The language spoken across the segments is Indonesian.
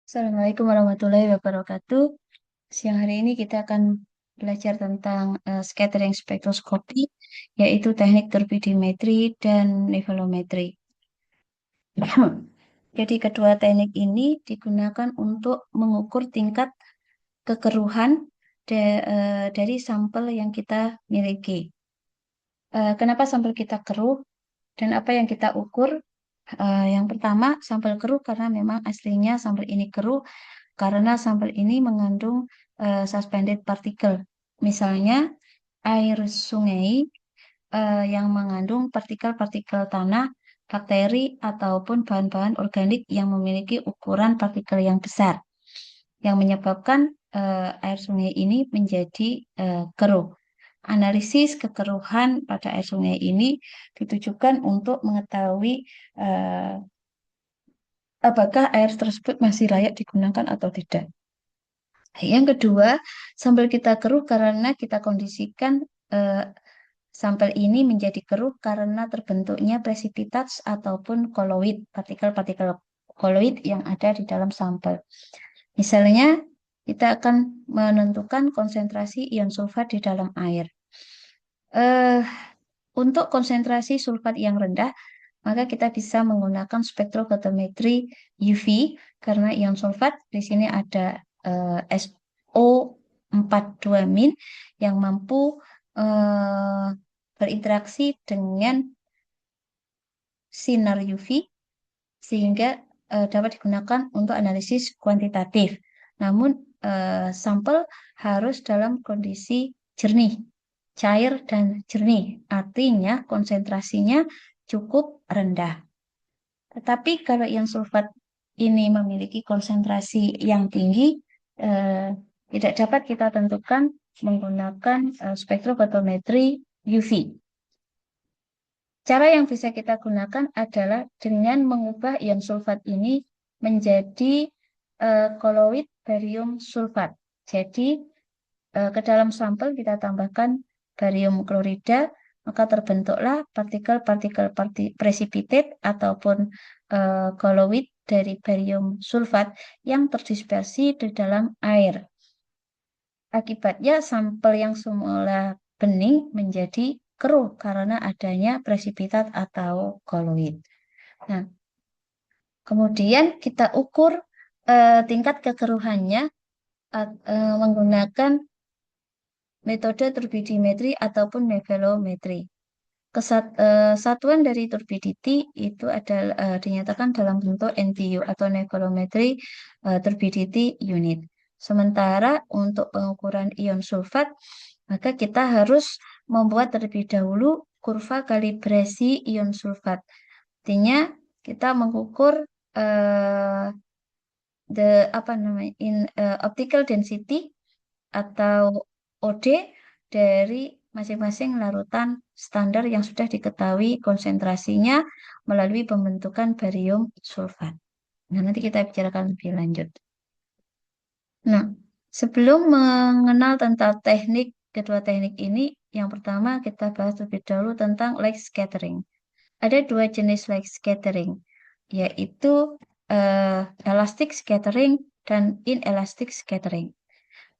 Assalamualaikum warahmatullahi wabarakatuh. Siang hari ini kita akan belajar tentang scattering spektroskopi, yaitu teknik turbidimetri dan nevelometri. Jadi kedua teknik ini digunakan untuk mengukur tingkat kekeruhan dari sampel yang kita miliki. Kenapa sampel kita keruh dan apa yang kita ukur? Yang pertama, sampel keruh karena memang aslinya sampel ini keruh karena sampel ini mengandung suspended particle. Misalnya air sungai yang mengandung partikel-partikel tanah, bakteri, ataupun bahan-bahan organik yang memiliki ukuran partikel yang besar, yang menyebabkan air sungai ini menjadi keruh. Analisis kekeruhan pada air sungai ini ditujukan untuk mengetahui eh, apakah air tersebut masih layak digunakan atau tidak. Yang kedua, sampel kita keruh karena kita kondisikan eh, sampel ini menjadi keruh karena terbentuknya presipitats ataupun koloid, partikel-partikel koloid yang ada di dalam sampel. Misalnya, kita akan menentukan konsentrasi ion sulfat di dalam air. Eh, untuk konsentrasi sulfat yang rendah, maka kita bisa menggunakan spektrofotometri UV karena ion sulfat di sini ada SO42- yang mampu eh, berinteraksi dengan sinar UV sehingga dapat digunakan untuk analisis kuantitatif. Namun sampel harus dalam kondisi jernih, cair dan jernih. Artinya konsentrasinya cukup rendah. Tetapi kalau ion sulfat ini memiliki konsentrasi yang tinggi, eh, tidak dapat kita tentukan menggunakan spektrofotometri UV. Cara yang bisa kita gunakan adalah dengan mengubah ion sulfat ini menjadi koloid barium sulfat. Jadi ke dalam sampel kita tambahkan barium klorida, maka terbentuklah partikel-partikel precipitate ataupun koloid dari barium sulfat yang terdispersi di dalam air. Akibatnya sampel yang semula bening menjadi keruh karena adanya presipitat atau koloid. Nah, kemudian kita ukur tingkat kekeruhannya menggunakan metode turbidimetri ataupun nevelometri. Satuan dari turbidity itu adalah dinyatakan dalam bentuk NTU atau nevelometri turbidity unit. Sementara untuk pengukuran ion sulfat, maka kita harus membuat terlebih dahulu kurva kalibrasi ion sulfat. Artinya kita mengukur eh, optical density atau OD dari masing-masing larutan standar yang sudah diketahui konsentrasinya melalui pembentukan barium sulfat. Nah, nanti kita bicarakan lebih lanjut. Nah, sebelum mengenal tentang kedua teknik ini, yang pertama kita bahas lebih dahulu tentang light scattering. Ada dua jenis light scattering, yaitu elastic scattering dan inelastic scattering.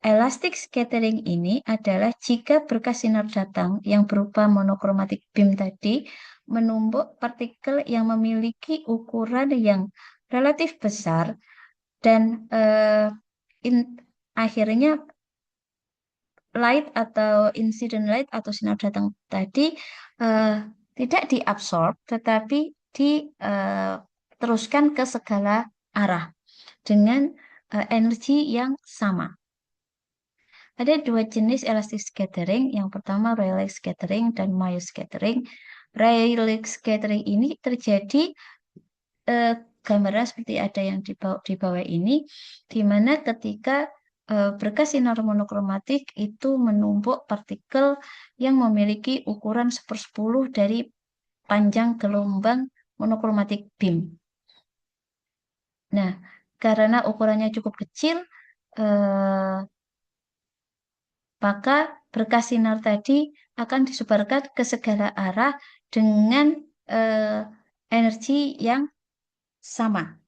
Elastic scattering ini adalah jika berkas sinar datang yang berupa monochromatic beam tadi menumbuk partikel yang memiliki ukuran yang relatif besar dan akhirnya light atau incident light atau sinar datang tadi eh, tidak diabsorb tetapi diteruskan ke segala arah dengan energi yang sama. Ada dua jenis elastic scattering. Yang pertama Rayleigh scattering dan Mayo scattering. Rayleigh scattering ini terjadi eh, gambaran seperti ada yang di bawah ini, di mana ketika berkas sinar monokromatik itu menumpuk partikel yang memiliki ukuran 1/10 dari panjang gelombang monokromatik beam. Nah, karena ukurannya cukup kecil, eh, maka berkas sinar tadi akan disebarkan ke segala arah dengan energi yang sama.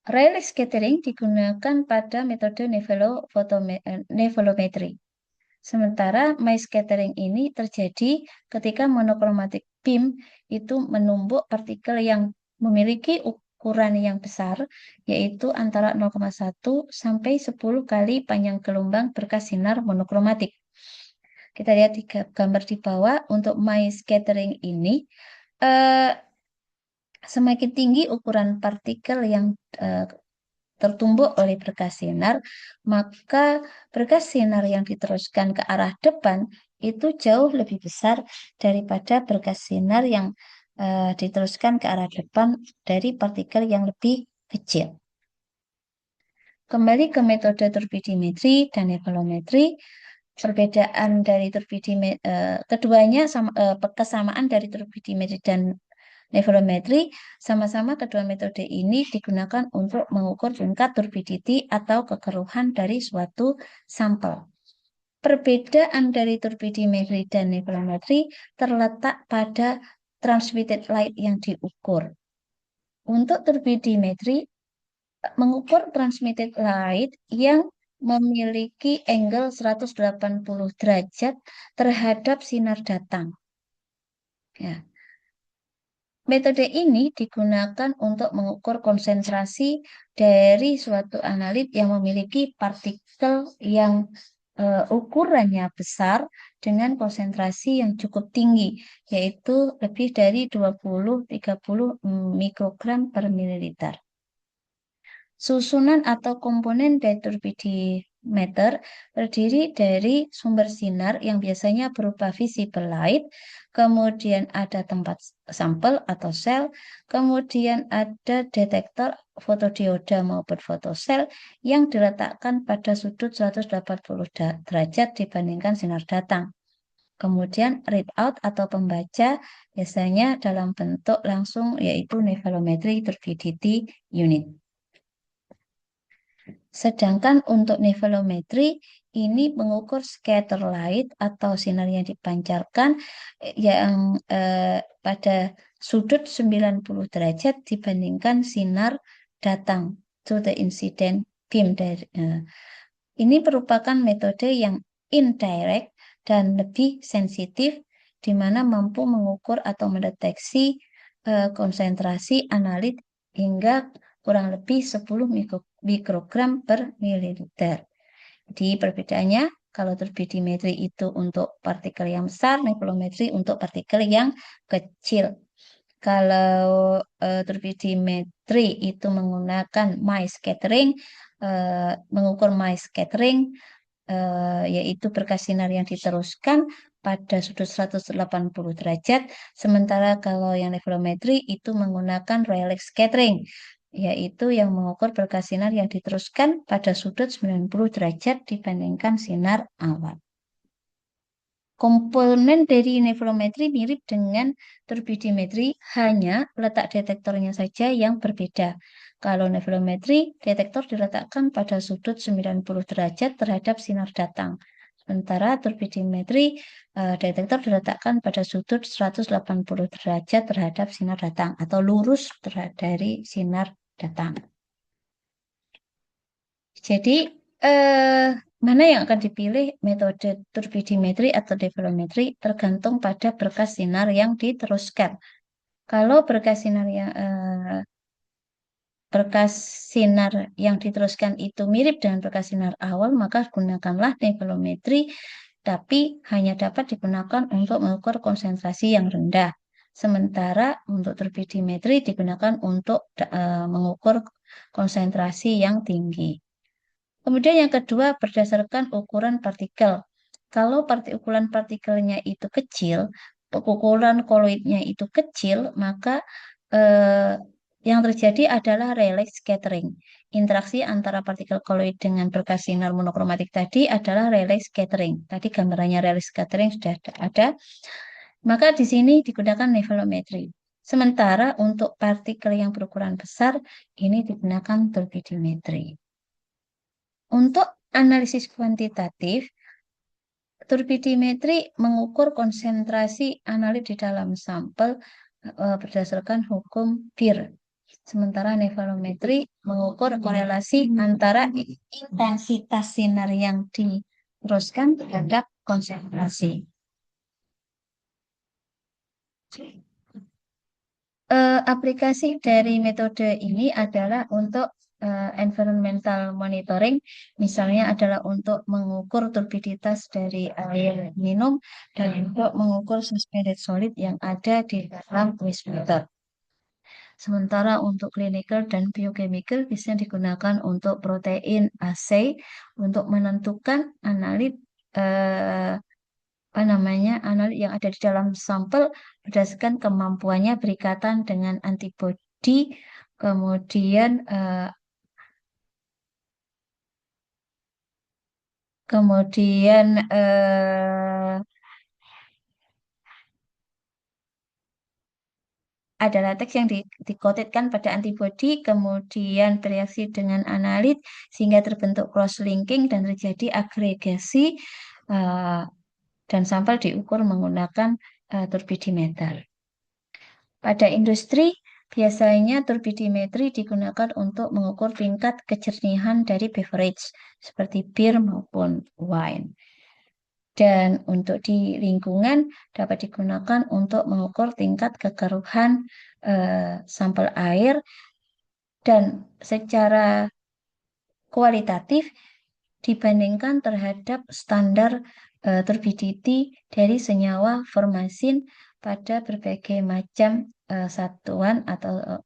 Rayleigh scattering digunakan pada metode nevolometri. Sementara Mie scattering ini terjadi ketika monochromatic beam itu menumbuk partikel yang memiliki ukuran yang besar, yaitu antara 0,1 sampai 10 kali panjang gelombang berkas sinar monokromatik. Kita lihat di gambar di bawah, untuk Mie scattering ini, eh, semakin tinggi ukuran partikel yang tertumbuk oleh berkas sinar, maka berkas sinar yang diteruskan ke arah depan itu jauh lebih besar daripada berkas sinar yang diteruskan ke arah depan dari partikel yang lebih kecil. Kembali ke metode turbidimetri dan nevolometri, perbedaan dari keduanya kesamaan dari turbidimetri dan nevolometri, sama-sama kedua metode ini digunakan untuk mengukur tingkat turbidity atau kekeruhan dari suatu sampel. Perbedaan dari turbidimetri dan nevolometri terletak pada transmitted light yang diukur. Untuk turbidimetri, mengukur transmitted light yang memiliki angle 180 derajat terhadap sinar datang. Ya. Metode ini digunakan untuk mengukur konsentrasi dari suatu analit yang memiliki partikel yang ukurannya besar dengan konsentrasi yang cukup tinggi, yaitu lebih dari 20-30 mikrogram per mililiter. Susunan atau komponen dari turbidimeter terdiri dari sumber sinar yang biasanya berupa visible light, kemudian ada tempat sampel atau sel, kemudian ada detektor fotodioda maupun fotosel yang diletakkan pada sudut 180 derajat dibandingkan sinar datang. Kemudian readout atau pembaca biasanya dalam bentuk langsung, yaitu nevolometry turbidity unit. Sedangkan untuk nevolometri ini mengukur scatter light atau sinar yang dipancarkan yang pada sudut 90 derajat dibandingkan sinar datang to the incident beam ini merupakan metode yang indirect dan lebih sensitif, di mana mampu mengukur atau mendeteksi konsentrasi analit hingga kurang lebih 10 mikrogram per mililiter. Jadi perbedaannya, kalau turbidimetri itu untuk partikel yang besar, nevolometri untuk partikel yang kecil. Kalau turbidimetri itu menggunakan Mie scattering, mengukur Mie scattering, yaitu berkas sinar yang diteruskan pada sudut 180 derajat, sementara kalau yang nevolometri itu menggunakan Rayleigh scattering, yaitu yang mengukur berkas sinar yang diteruskan pada sudut 90 derajat dibandingkan sinar awal. Komponen dari nevolometri mirip dengan turbidimetri, hanya letak detektornya saja yang berbeda. Kalau nevolometri, detektor diletakkan pada sudut 90 derajat terhadap sinar datang. Sementara turbidimetri, detektor diletakkan pada sudut 180 derajat terhadap sinar datang atau lurus dari sinar datang. Jadi, mana yang akan dipilih metode turbidimetri atau nevolometri tergantung pada berkas sinar yang diteruskan. Kalau berkas sinar yang diteruskan itu mirip dengan berkas sinar awal, maka gunakanlah nevolometri, tapi hanya dapat digunakan untuk mengukur konsentrasi yang rendah. Sementara untuk turbidimetri digunakan untuk mengukur konsentrasi yang tinggi. Kemudian yang kedua, berdasarkan ukuran partikel. Kalau ukuran partikelnya itu kecil, ukuran koloidnya itu kecil, maka yang terjadi adalah Rayleigh scattering. Interaksi antara partikel koloid dengan berkas sinar monokromatik tadi adalah Rayleigh scattering. Tadi gambarannya Rayleigh scattering sudah ada. Maka di sini digunakan nevolometri. Sementara untuk partikel yang berukuran besar, ini digunakan turbidimetri. Untuk analisis kuantitatif, turbidimetri mengukur konsentrasi analit di dalam sampel berdasarkan hukum Beer. Sementara nephelometri mengukur korelasi antara intensitas sinar yang diteruskan terhadap konsentrasi. Aplikasi dari metode ini adalah untuk environmental monitoring, misalnya adalah untuk mengukur turbiditas dari air minum dan untuk mengukur suspended solid yang ada di dalam wastewater. Sementara untuk clinical dan biochemical bisa digunakan untuk protein assay untuk menentukan analit eh, apa namanya analit yang ada di dalam sampel berdasarkan kemampuannya berikatan dengan antibodi, kemudian adalah teks yang dikotetkan pada antibodi, kemudian bereaksi dengan analit sehingga terbentuk cross-linking dan terjadi agregasi eh, dan sampel diukur menggunakan turbidimeter. Pada industri, biasanya turbidimetri digunakan untuk mengukur tingkat kejernihan dari beverage seperti bir maupun wine. Dan untuk di lingkungan dapat digunakan untuk mengukur tingkat kekeruhan sampel air dan secara kualitatif dibandingkan terhadap standar turbidity dari senyawa formalin pada berbagai macam satuan atau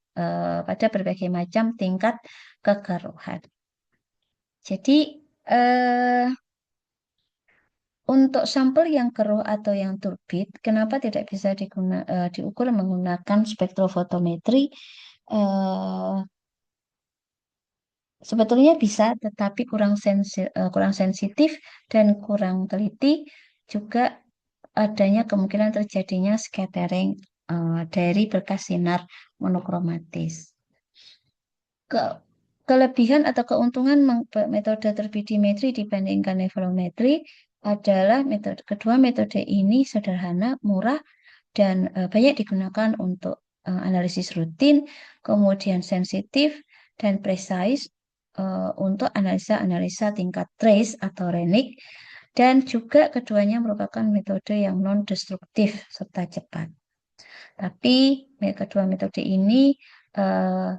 pada berbagai macam tingkat kekeruhan. Jadi eh, untuk sampel yang keruh atau yang turbid, kenapa tidak bisa diukur menggunakan spektrofotometri? Eh, Sebetulnya bisa, tetapi kurang sensitif dan kurang teliti. Juga adanya kemungkinan terjadinya scattering dari berkas sinar monokromatis. Ke- Kelebihan atau keuntungan metode turbidimetri dibandingkan nephelometri adalah kedua metode ini sederhana, murah, dan banyak digunakan untuk analisis rutin, kemudian sensitif dan precise untuk analisa-analisa tingkat trace atau RENIC, dan juga keduanya merupakan metode yang non-destruktif serta cepat. Tapi kedua metode ini eh,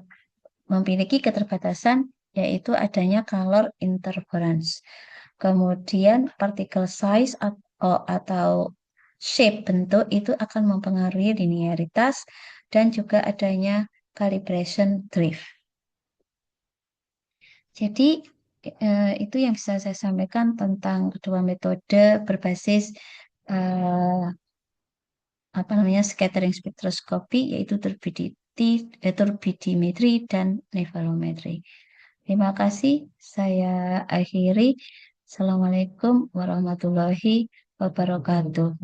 memiliki keterbatasan yaitu adanya color interference. Kemudian particle size atau shape bentuk itu akan mempengaruhi linearitas dan juga adanya calibration drift. Jadi itu yang bisa saya sampaikan tentang kedua metode berbasis eh, apa namanya scattering spektroskopi yaitu turbidimetri dan nephelometri. Terima kasih. Saya akhiri. Assalamualaikum warahmatullahi wabarakatuh.